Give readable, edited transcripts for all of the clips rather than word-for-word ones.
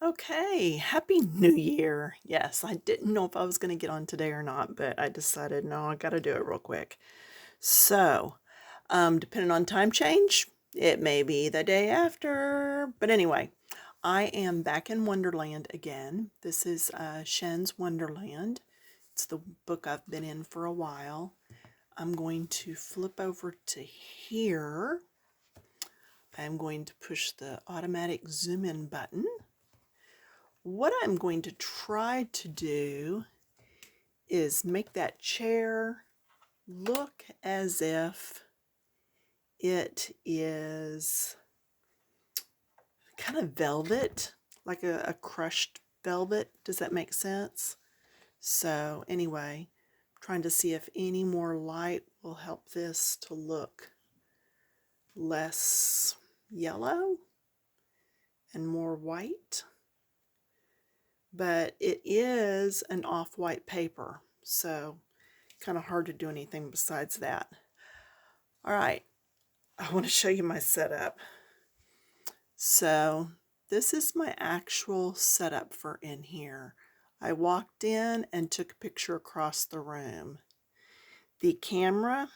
Okay, Happy New Year. Yes, I didn't know if I was going to get on today or not, but I decided no, I got to do it real quick. So, depending on time change, it may be the day after. But anyway, I am back in Wonderland again. This is Shen's Wonderland. It's the book I've been in for a while. I'm going to flip over to here. I'm going to push the automatic zoom in button. What I'm going to try to do is make that chair look as if it is kind of velvet, like a crushed velvet. Does that make sense? So anyway, trying to see if any more light will help this to look less yellow and more white. But it is an off-white paper, so kind of hard to do anything besides that. All right, I want to show you my setup. So this is my actual setup for in here. I walked in and took a picture across the room. The camera,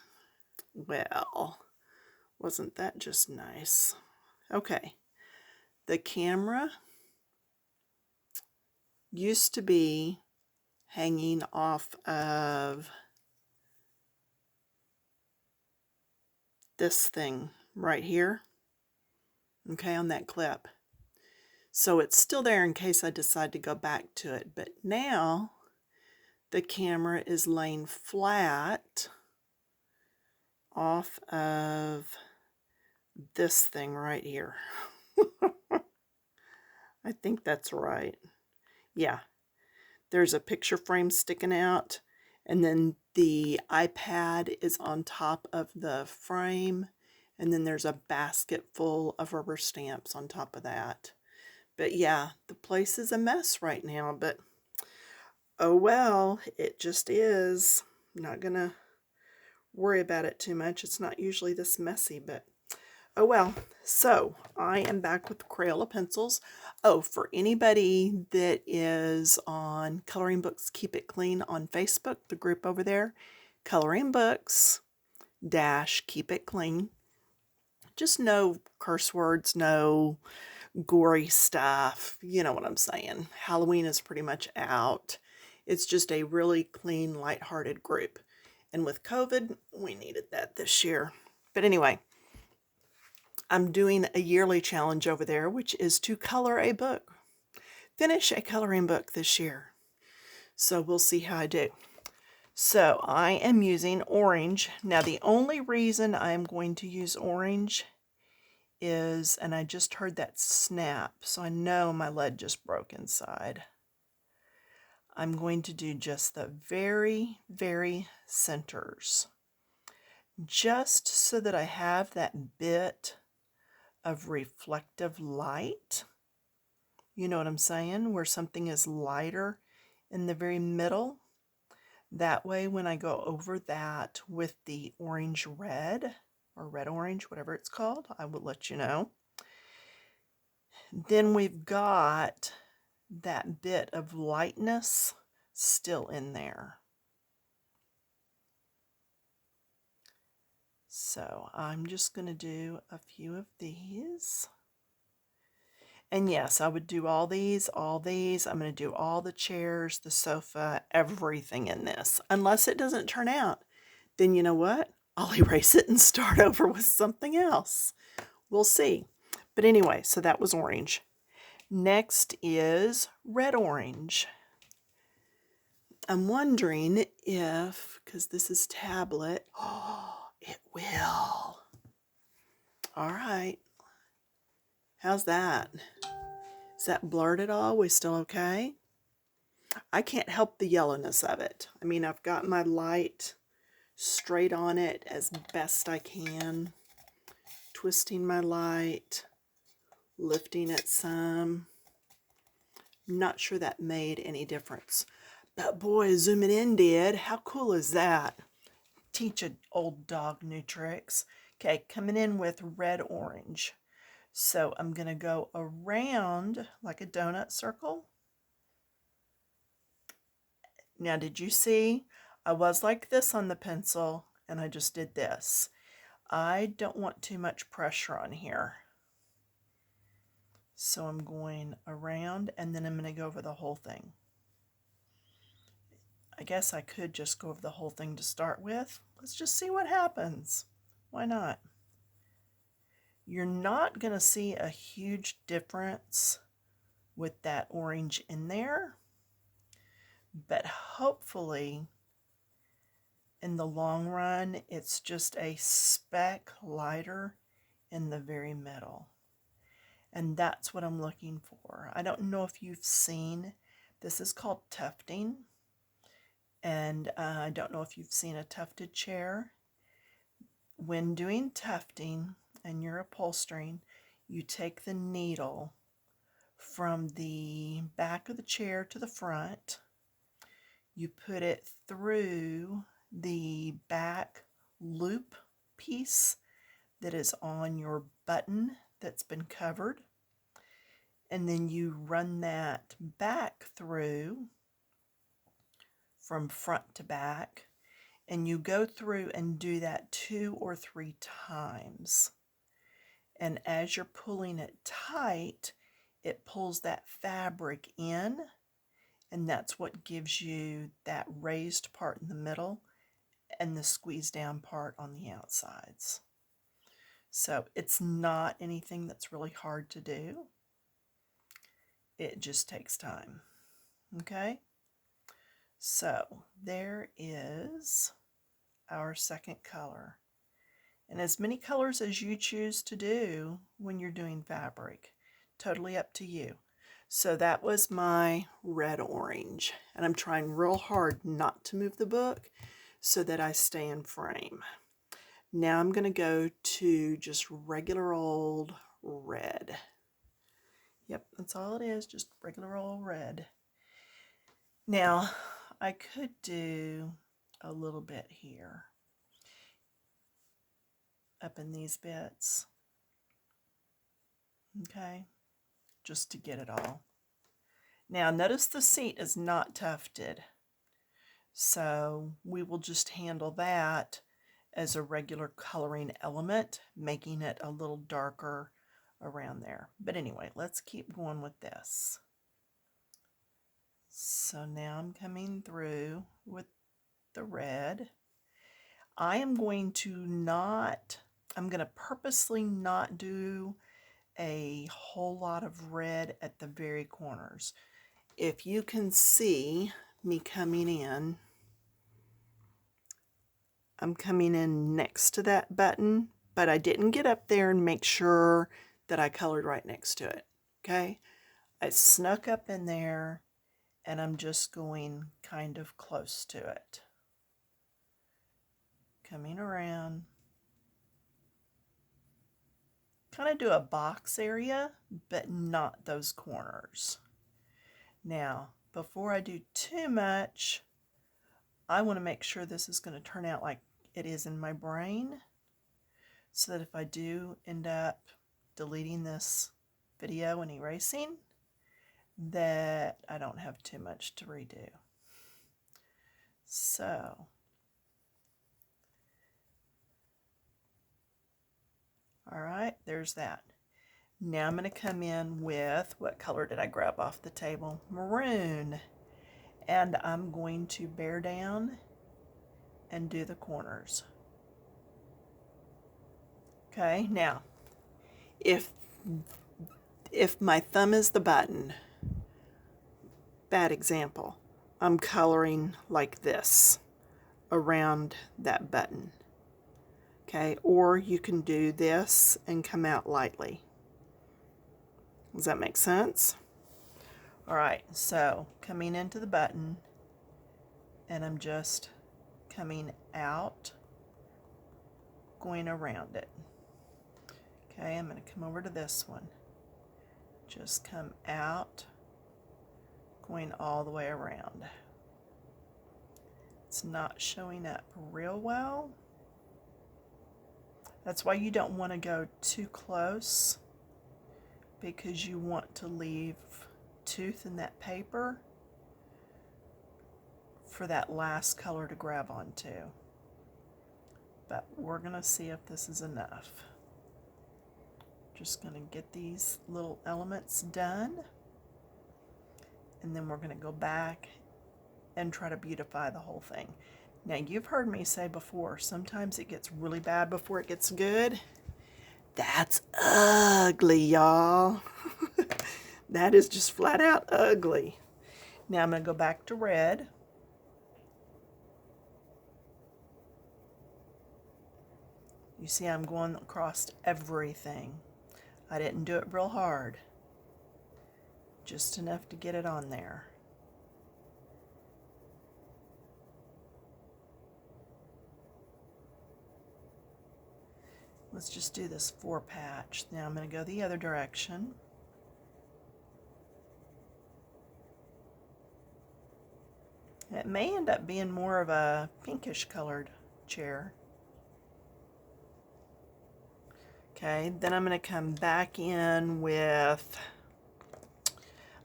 well, wasn't that just nice? Okay, the camera used to be hanging off of this thing right here, okay, on that clip. So it's still there in case I decide to go back to it. But now the camera is laying flat off of this thing right here. I think that's right. Yeah, there's a picture frame sticking out, and then the iPad is on top of the frame, and then there's a basket full of rubber stamps on top of that. But yeah, the place is a mess right now, but oh well, it just is. I'm not gonna worry about it too much. It's not usually this messy, but oh well. So I am back with Crayola pencils. Oh, for anybody that is on Coloring Books Keep It Clean on Facebook, the group over there, Coloring Books dash Keep It Clean. Just no curse words, no gory stuff. You know what I'm saying. Halloween is pretty much out. It's just a really clean, lighthearted group. And with COVID, we needed that this year. But anyway, I'm doing a yearly challenge over there, which is to color a book. Finish a coloring book this year. So we'll see how I do. So I am using orange. Now the only reason I'm going to use orange is, and I just heard that snap, so I know my lead just broke inside. I'm going to do just the very, very centers, just so that I have that bit of reflective light. You know what I'm saying? Where something is lighter in the very middle. That way, when I go over that with the orange red, or red orange, whatever it's called, I will let you know. Then we've got that bit of lightness still in there. So I'm just going to do a few of these. And yes, I would do all these. I'm going to do all the chairs, the sofa, everything in this. Unless it doesn't turn out, then you know what? I'll erase it and start over with something else. We'll see. But anyway, so that was orange. Next is red orange. I'm wondering if, because this is tablet, oh, it will. All right. How's that? Is that blurred at all? We still okay? I can't help the yellowness of it. I mean, I've got my light straight on it as best I can. Twisting my light, lifting it some. Not sure that made any difference. But boy, zooming in did. How cool is that? Teach an old dog new tricks. Okay, coming in with red orange. So I'm going to go around like a donut circle. Now, did you see? I was like this on the pencil, and I just did this. I don't want too much pressure on here. So I'm going around, and then I'm going to go over the whole thing. I guess I could just go over the whole thing to start with. Let's just see what happens. Why not? You're not going to see a huge difference with that orange in there, but hopefully in the long run, it's just a speck lighter in the very middle. And that's what I'm looking for. I don't know if you've seen, this is called tufting. And I don't know if you've seen a tufted chair. When doing tufting and you're upholstering, you take the needle from the back of the chair to the front. You put it through the back loop piece that is on your button that's been covered, and then you run that back through from front to back, and you go through and do that 2 or 3 times. And as you're pulling it tight, it pulls that fabric in, and that's what gives you that raised part in the middle and the squeeze down part on the outsides. So it's not anything that's really hard to do. It just takes time. Okay? So there is our second color. And as many colors as you choose to do when you're doing fabric. Totally up to you. So that was my red orange. And I'm trying real hard not to move the book so that I stay in frame. Now I'm going to go to just regular old red. Yep, that's all it is, just regular old red. Now, I could do a little bit here, up in these bits, okay, just to get it all. Now, notice the seat is not tufted, so we will just handle that as a regular coloring element, making it a little darker around there. But anyway, let's keep going with this. So now I'm coming through with the red. I'm going to purposely not do a whole lot of red at the very corners. If you can see me coming in, I'm coming in next to that button, but I didn't get up there and make sure that I colored right next to it, okay? I snuck up in there, and I'm just going kind of close to it. Coming around. Kind of do a box area, but not those corners. Now, before I do too much, I want to make sure this is going to turn out like it is in my brain, so that if I do end up deleting this video and erasing, that I don't have too much to redo. So, all right, there's that. Now I'm going to come in with, what color did I grab off the table? Maroon. And I'm going to bear down and do the corners. Okay, now, if my thumb is the button, bad example, I'm coloring like this around that button. Okay, or you can do this and come out lightly. Does that make sense? All right, so coming into the button, and I'm just coming out, going around it. Okay, I'm going to come over to this one. Just come out, going all the way around. It's not showing up real well. That's why you don't want to go too close because you want to leave tooth in that paper for that last color to grab onto. But we're gonna see if this is enough. Just gonna get these little elements done, and then we're gonna go back and try to beautify the whole thing. Now, you've heard me say before, sometimes it gets really bad before it gets good. That's ugly, y'all. That is just flat out ugly. Now I'm gonna go back to red. You see, I'm going across everything. I didn't do it real hard. Just enough to get it on there. Let's just do this 4 patch. Now I'm going to go the other direction. It may end up being more of a pinkish colored chair. Okay, then I'm going to come back in with,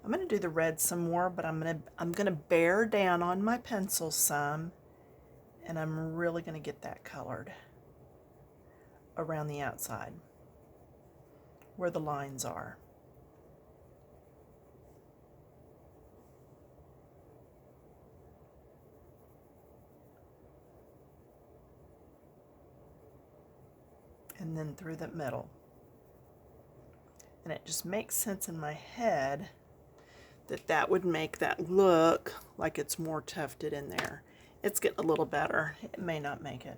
I'm going to do the red some more, but I'm going to bear down on my pencil some, and I'm really going to get that colored around the outside where the lines are. And then through the middle. And it just makes sense in my head that that would make that look like it's more tufted in there. It's getting a little better. It may not make it.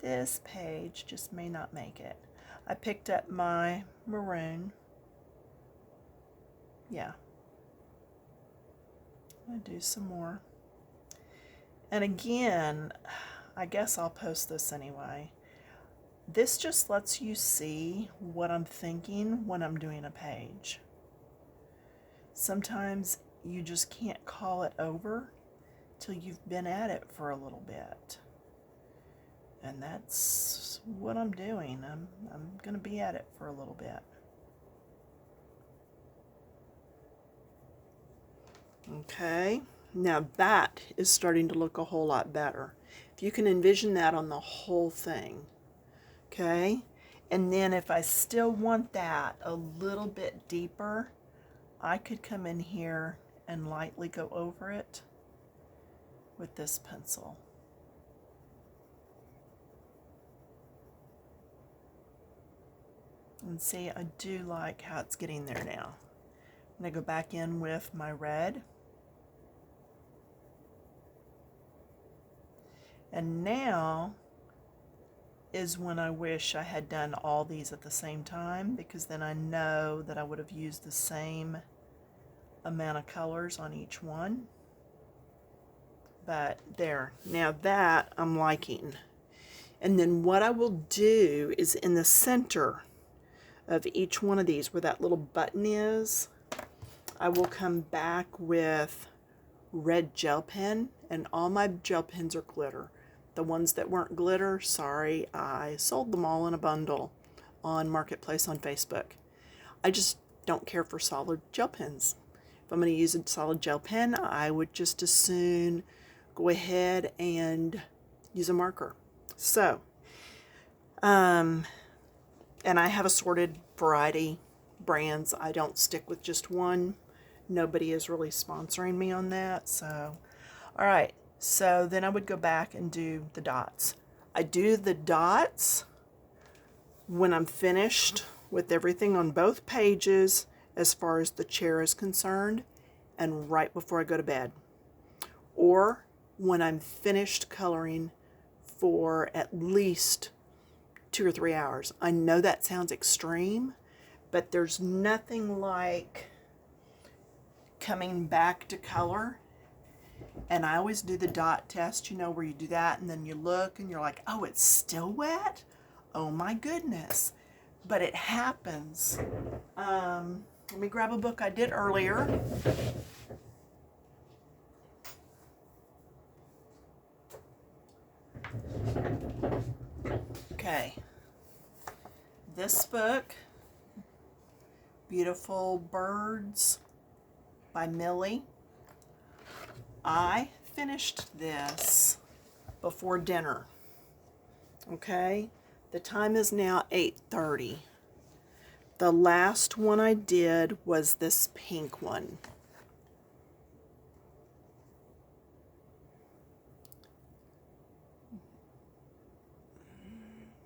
This page just may not make it. I picked up my maroon. Yeah. I'm going to do some more. And again, I guess I'll post this anyway. This just lets you see what I'm thinking when I'm doing a page. Sometimes you just can't call it over till you've been at it for a little bit. And that's what I'm doing. I'm going to be at it for a little bit. Okay, now that is starting to look a whole lot better. If you can envision that on the whole thing. Okay, and then if I still want that a little bit deeper, I could come in here and lightly go over it with this pencil. And see, I do like how it's getting there now. I'm going to go back in with my red. And now is when I wish I had done all these at the same time, because then I know that I would have used the same amount of colors on each one. But there, now that I'm liking. And then what I will do is in the center of each one of these, where that little button is, I will come back with red gel pen, and all my gel pens are glitter. The ones that weren't glitter, sorry, I sold them all in a bundle on Marketplace on Facebook. I just don't care for solid gel pens. If I'm going to use a solid gel pen, I would just as soon go ahead and use a marker. So, and I have assorted variety brands. I don't stick with just one. Nobody is really sponsoring me on that. So, all right. So then I would go back and do the dots. I do the dots when I'm finished with everything on both pages as far as the chair is concerned, and right before I go to bed. Or when I'm finished coloring for at least 2 or 3 hours. I know that sounds extreme, but there's nothing like coming back to color. And I always do the dot test, you know, where you do that and then you look and you're like, oh, it's still wet? Oh my goodness. But it happens. Let me grab a book I did earlier. Okay. This book Beautiful Birds by Millie. I finished this before dinner. Okay, the time is now 8:30. The last one I did was this pink one.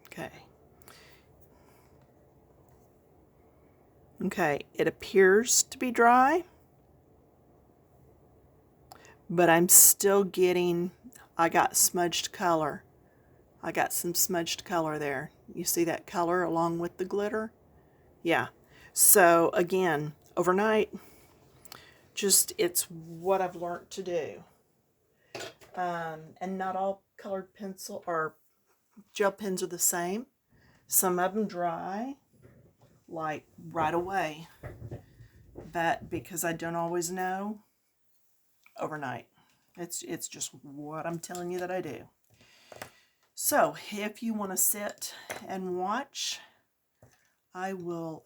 Okay. Okay, it appears to be dry, but I'm still getting, I got smudged color. I got some smudged color there. You see that color along with the glitter? Yeah. So again, overnight, just it's what I've learned to do. And not all colored pencil or gel pens are the same. Some of them dry, like right away. But because I don't always know, overnight. It's just what I'm telling you that I do. So if you want to sit and watch, I will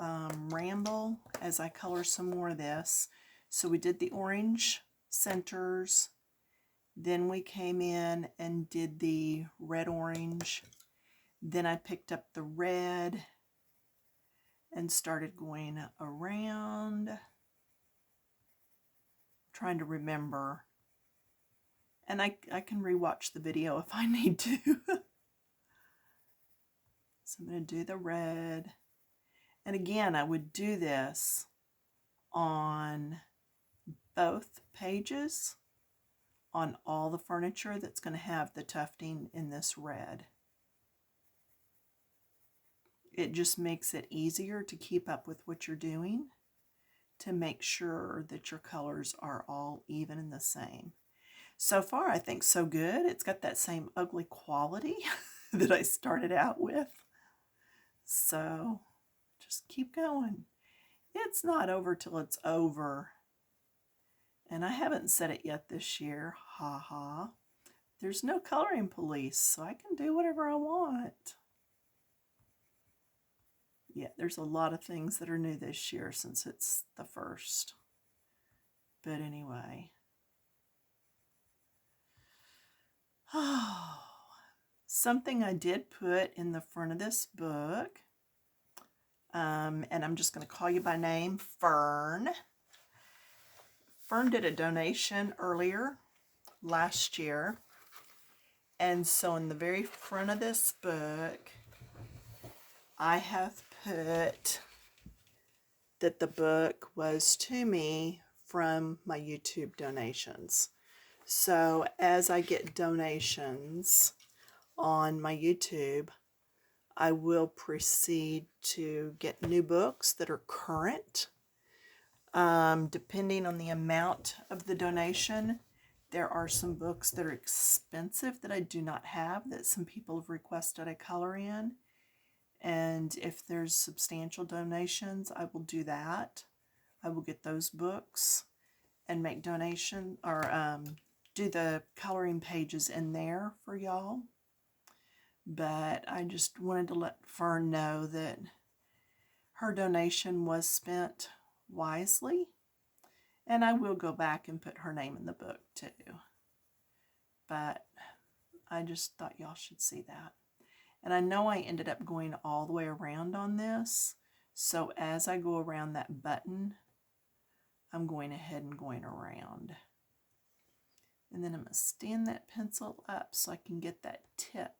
ramble as I color some more of this. So we did the orange centers, then we came in and did the red-orange, then I picked up the red and started going around, trying to remember. And I can rewatch the video if I need to. So I'm going to do the red. And again, I would do this on both pages, on all the furniture that's going to have the tufting in this red. It just makes it easier to keep up with what you're doing, to make sure that your colors are all even and the same. So far, I think so good. It's got that same ugly quality that I started out with. So just keep going. It's not over till it's over. And I haven't said it yet this year. Ha ha. There's no coloring police, so I can do whatever I want. Yeah, there's a lot of things that are new this year since it's the first. But anyway. Oh, something I did put in the front of this book, and I'm just going to call you by name, Fern. Fern did a donation earlier last year, and so in the very front of this book, I have put that the book was to me from my YouTube donations. So as I get donations on my YouTube, I will proceed to get new books that are current. Depending on the amount of the donation, there are some books that are expensive that I do not have, that some people have requested I color in. And if there's substantial donations, I will do that. I will get those books and make donation or do the coloring pages in there for y'all. But I just wanted to let Fern know that her donation was spent wisely, and I will go back and put her name in the book too. But I just thought y'all should see that. And I know I ended up going all the way around on this, so as I go around that button, I'm going ahead and going around. And then I'm going to stand that pencil up so I can get that tip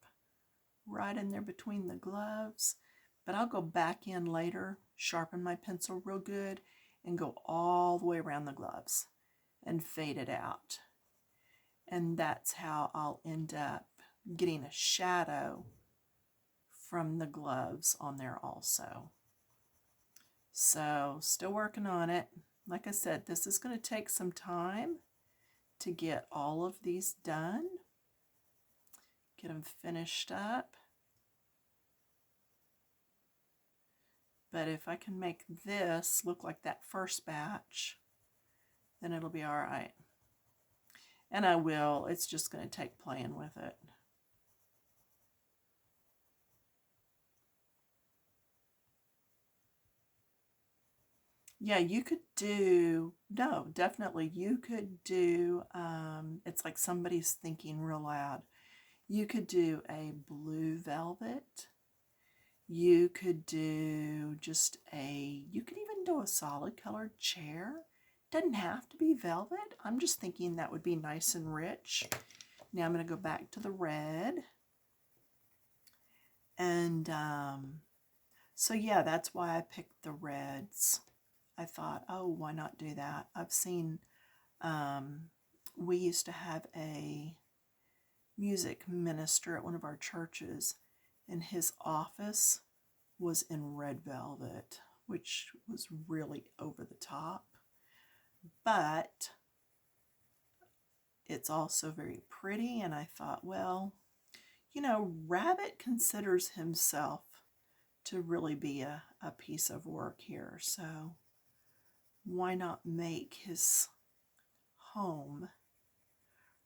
right in there between the gloves. But I'll go back in later, sharpen my pencil real good, and go all the way around the gloves and fade it out. And that's how I'll end up getting a shadow from the gloves on there also. So still working on it. Like I said, this is going to take some time to get all of these done, get them finished up. But if I can make this look like that first batch, then it'll be all right. And I will. It's just going to take playing with it. Yeah, you could do, no, definitely you could do, it's like somebody's thinking real loud. You could do a blue velvet. You could do just you could even do a solid colored chair. Doesn't have to be velvet. I'm just thinking that would be nice and rich. Now I'm going to go back to the red. And so yeah, that's why I picked the reds. I thought, oh, why not do that? I've seen, we used to have a music minister at one of our churches, and his office was in red velvet, which was really over the top, but it's also very pretty. And I thought, well, you know, Rabbit considers himself to really be a piece of work here, so why not make his home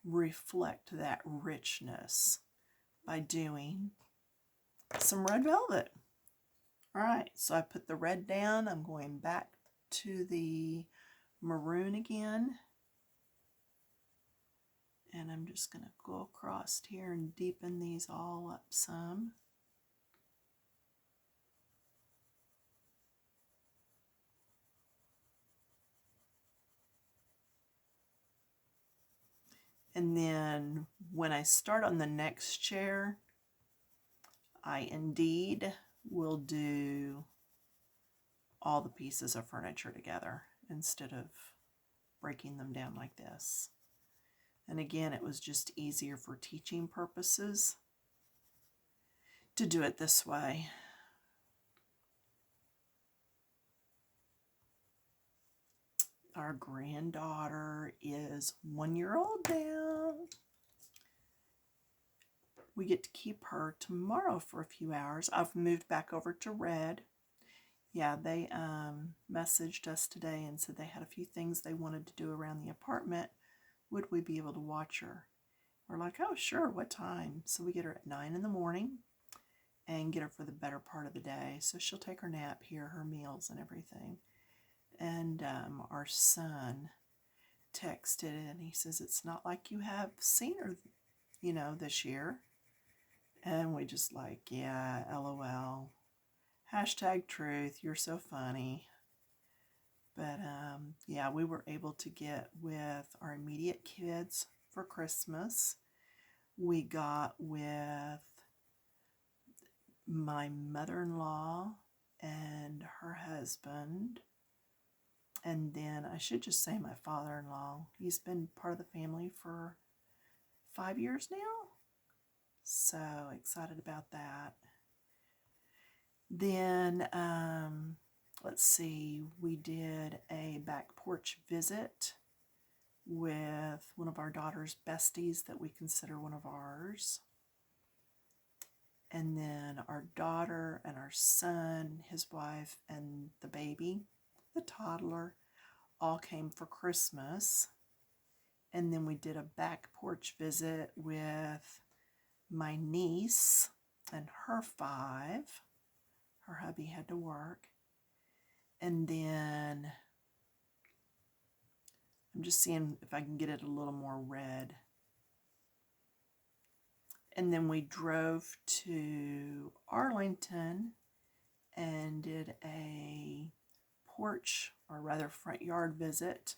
reflect that richness by doing some red velvet. All right, so I put the red down. I'm going back to the maroon again. And I'm just going to go across here and deepen these all up some. And then when I start on the next chair, I indeed will do all the pieces of furniture together instead of breaking them down like this. And again, it was just easier for teaching purposes to do it this way. Our granddaughter is 1 year old now. We get to keep her tomorrow for a few hours. I've moved back over to red. Yeah, they messaged us today and said they had a few things they wanted to do around the apartment. Would we be able to watch her? We're like, oh, sure, what time? So we get her at 9 in the morning and get her for the better part of the day. So she'll take her nap here, her meals and everything. And our son texted and he says, it's not like you have seen her, you know, this year. And we just like, yeah, LOL. Hashtag truth, you're so funny. But yeah, we were able to get with our immediate kids for Christmas. We got with my mother-in-law and her husband. And then I should just say my father-in-law. He's been part of the family for 5 years now. So excited about that. Then, let's see, we did a back porch visit with one of our daughter's besties that we consider one of ours. And then our daughter and our son, his wife, and the baby, the toddler, all came for Christmas. And then we did a back porch visit with my niece and her 5. Her hubby had to work. And then I'm just seeing if I can get it a little more red. And then we drove to Arlington and did a porch, or rather front yard visit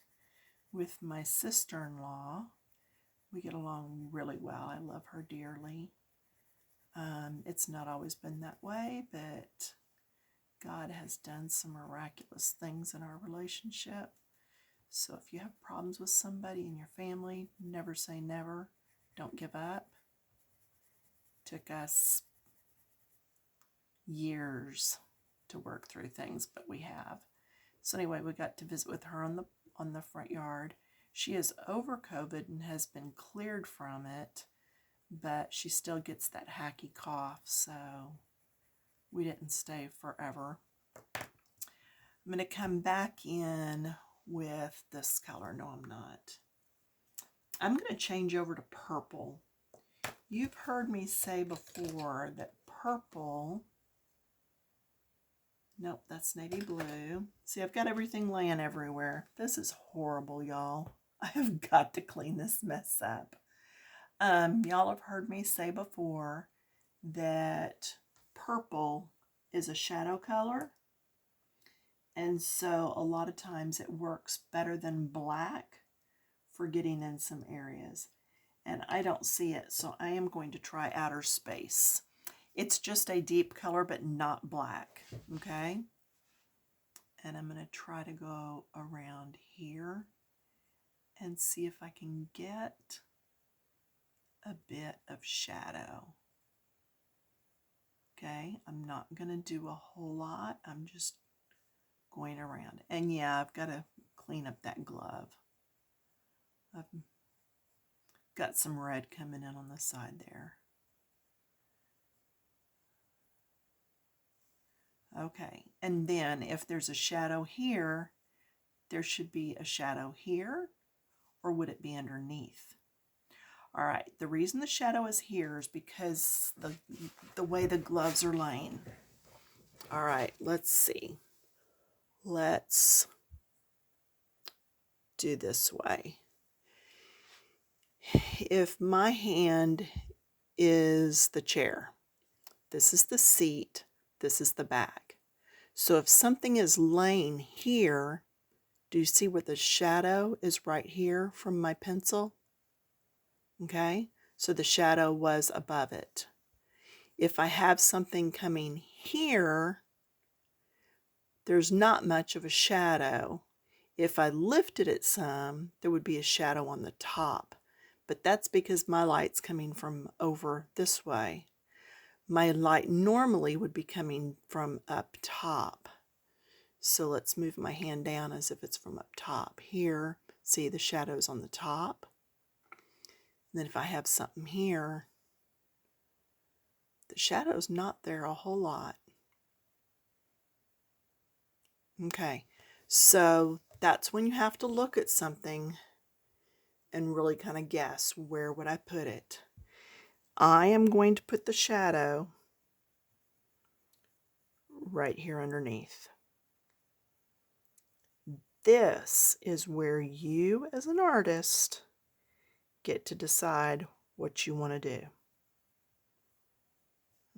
with my sister-in-law. We get along really well. I love her dearly. It's not always been that way, but God has done some miraculous things in our relationship. So if you have problems with somebody in your family, never say never. Don't give up. Took us years to work through things, but we have. So anyway, we got to visit with her on the front yard. She is over COVID and has been cleared from it, but she still gets that hacky cough, so we didn't stay forever. I'm going to come back in with this color. No, I'm not. I'm going to change over to purple. You've heard me say before that purple Nope, that's navy blue. See, I've got everything laying everywhere. This is horrible, y'all. I have got to clean this mess up. Y'all have heard me say before that purple is a shadow color. And so a lot of times it works better than black for getting in some areas. And I don't see it, so I am going to try outer space. It's just a deep color, but not black, okay? And I'm going to try to go around here and see if I can get a bit of shadow. Okay, I'm not going to do a whole lot. I'm just going around. And yeah, I've got to clean up that glove. I've got some red coming in on the side there. Okay, and then if there's a shadow here, there should be a shadow here, or would it be underneath? All right, the reason the shadow is here is because the way the gloves are laying. All right, let's see. Let's do this way. If my hand is the chair, this is the seat, this is the back. So if something is laying here, do you see where the shadow is right here from my pencil? Okay, so the shadow was above it. If I have something coming here, there's not much of a shadow. If I lifted it some, there would be a shadow on the top. But that's because my light's coming from over this way. My light normally would be coming from up top. So let's move my hand down as if it's from up top. Here, see the shadows on the top. And then if I have something here, the shadow's not there a whole lot. Okay, so that's when you have to look at something and really kind of guess, where would I put it? I am going to put the shadow right here underneath. This is where you as an artist get to decide what you want to do.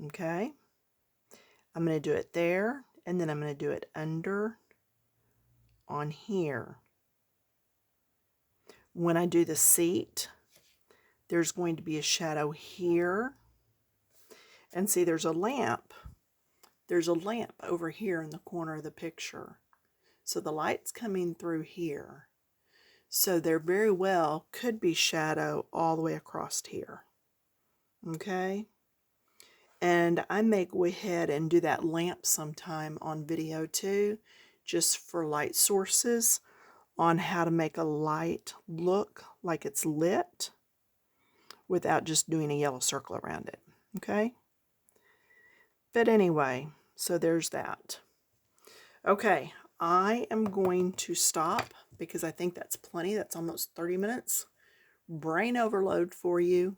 Okay? I'm going to do it there, and then I'm going to do it under on here. When I do the seat, there's going to be a shadow here. And see, there's a lamp. There's a lamp over here in the corner of the picture. So the light's coming through here. So there very well could be shadow all the way across here. Okay? And I may go ahead and do that lamp sometime on video too, just for light sources, on how to make a light look like it's lit without just doing a yellow circle around it. Okay? But anyway, so there's that. Okay, I am going to stop because I think that's plenty. That's almost 30 minutes. Brain overload for you.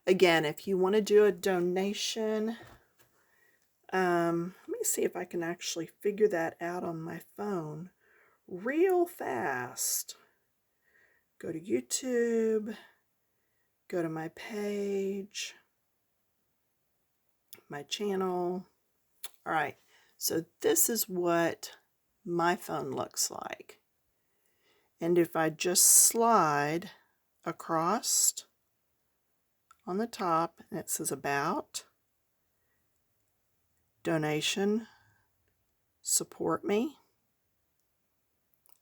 Again, if you want to do a donation, let me see if I can actually figure that out on my phone real fast. Go to YouTube, go to my page, my channel. All right, so this is what my phone looks like. And if I just slide across on the top, and it says about, donation, support me,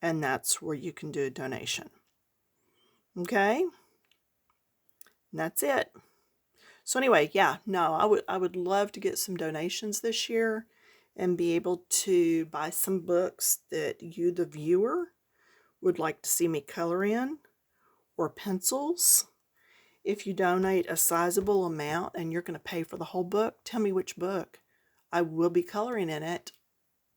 and that's where you can do a donation. Okay? And that's it. So anyway, yeah, no, I would love to get some donations this year and be able to buy some books that you, the viewer, would like to see me color in, or pencils. If you donate a sizable amount and you're going to pay for the whole book, tell me which book. I will be coloring in it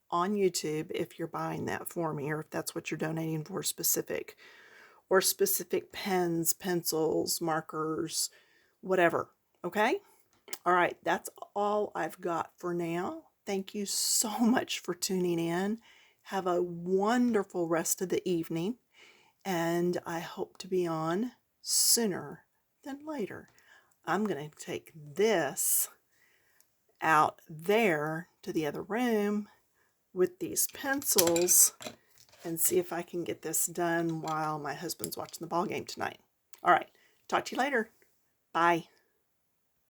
on YouTube if you're buying that for me, or if that's what you're donating for specific. Or specific pens, pencils, markers, whatever. Okay? All right, that's all I've got for now. thank you so much for tuning in. Have a wonderful rest of the evening, and I hope to be on sooner than later. I'm going to take this out there to the other room with these pencils and see if I can get this done while my husband's watching the ball game tonight. All right, talk to you later. Bye.